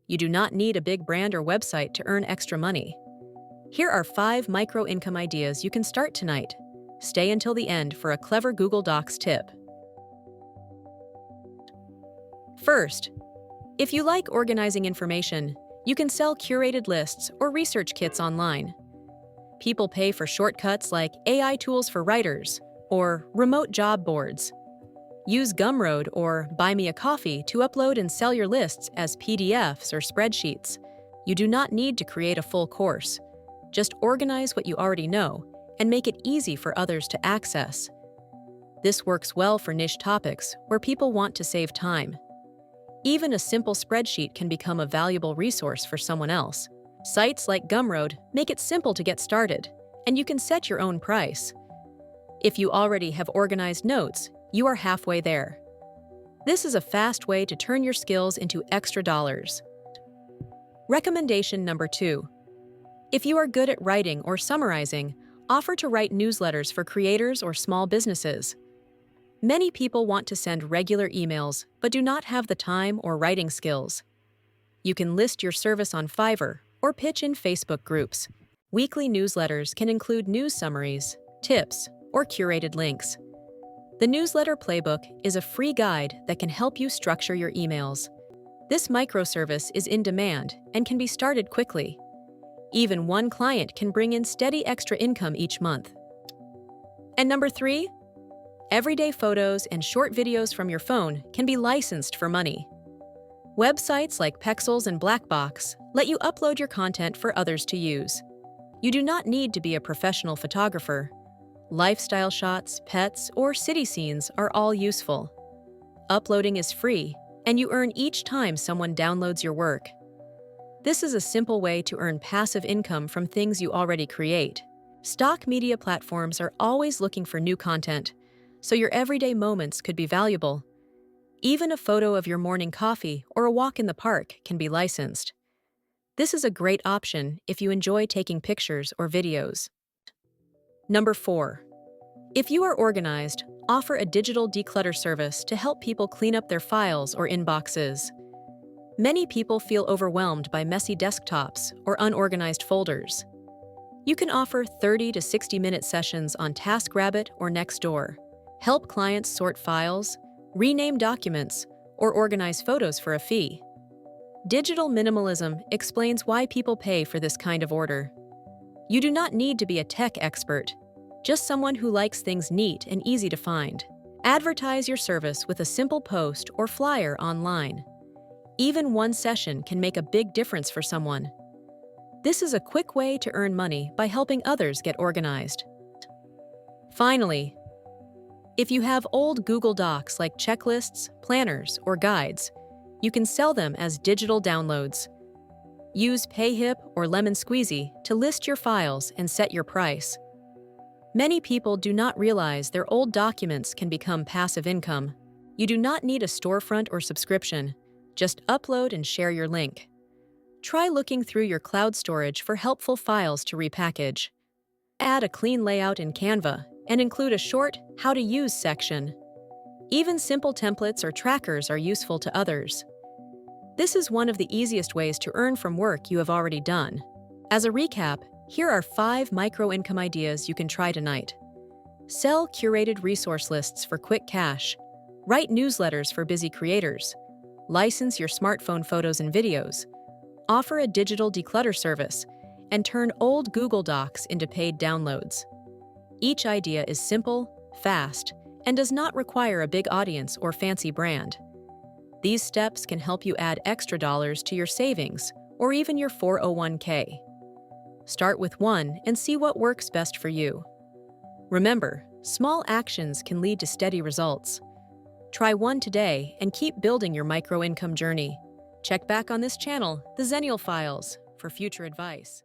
You do not need a big brand or website to earn extra money. Here are 5 micro-income ideas you can start tonight. Stay until the end for a clever Google Docs tip. First, if you like organizing information, you can sell curated lists or research kits online. People pay for shortcuts like AI tools for writers or remote job boards. Use Gumroad or Buy Me a Coffee to upload and sell your lists as PDFs or spreadsheets. You do not need to create a full course. Just organize what you already know and make it easy for others to access. This works well for niche topics where people want to save time. Even a simple spreadsheet can become a valuable resource for someone else. Sites like Gumroad make it simple to get started, and you can set your own price. If you already have organized notes, you are halfway there. This is a fast way to turn your skills into extra dollars. Recommendation number 2. If you are good at writing or summarizing, offer to write newsletters for creators or small businesses. Many people want to send regular emails but do not have the time or writing skills. You can list your service on Fiverr or pitch in Facebook groups. Weekly newsletters can include news summaries, tips, or curated links. The Newsletter Playbook is a free guide that can help you structure your emails. This microservice is in demand and can be started quickly. Even one client can bring in steady extra income each month. And number 3, everyday photos and short videos from your phone can be licensed for money. Websites like Pexels and Blackbox let you upload your content for others to use. You do not need to be a professional photographer. Lifestyle shots, pets, or city scenes are all useful. Uploading is free, and you earn each time someone downloads your work. This is a simple way to earn passive income from things you already create. Stock media platforms are always looking for new content, so your everyday moments could be valuable. Even a photo of your morning coffee or a walk in the park can be licensed. This is a great option if you enjoy taking pictures or videos. Number 4. If you are organized, offer a digital declutter service to help people clean up their files or inboxes. Many people feel overwhelmed by messy desktops or unorganized folders. You can offer 30 to 60-minute sessions on TaskRabbit or Nextdoor. Help clients sort files, rename documents, or organize photos for a fee. Digital minimalism explains why people pay for this kind of order. You do not need to be a tech expert, just someone who likes things neat and easy to find. Advertise your service with a simple post or flyer online. Even one session can make a big difference for someone. This is a quick way to earn money by helping others get organized. Finally, if you have old Google Docs like checklists, planners, or guides, you can sell them as digital downloads. Use PayHip or Lemon Squeezy to list your files and set your price. Many people do not realize their old documents can become passive income. You do not need a storefront or subscription. Just upload and share your link. Try looking through your cloud storage for helpful files to repackage. Add a clean layout in Canva and include a short How to Use section. Even simple templates or trackers are useful to others. This is one of the easiest ways to earn from work you have already done. As a recap, here are 5 micro-income ideas you can try tonight. Sell curated resource lists for quick cash. Write newsletters for busy creators. License your smartphone photos and videos. Offer a digital declutter service, and turn old Google Docs into paid downloads. Each idea is simple, fast, and does not require a big audience or fancy brand. These steps can help you add extra dollars to your savings or even your 401k. Start with one and see what works best for you. Remember, small actions can lead to steady results. Try one today and keep building your micro-income journey. Check back on this channel, The Zennial Files, for future advice.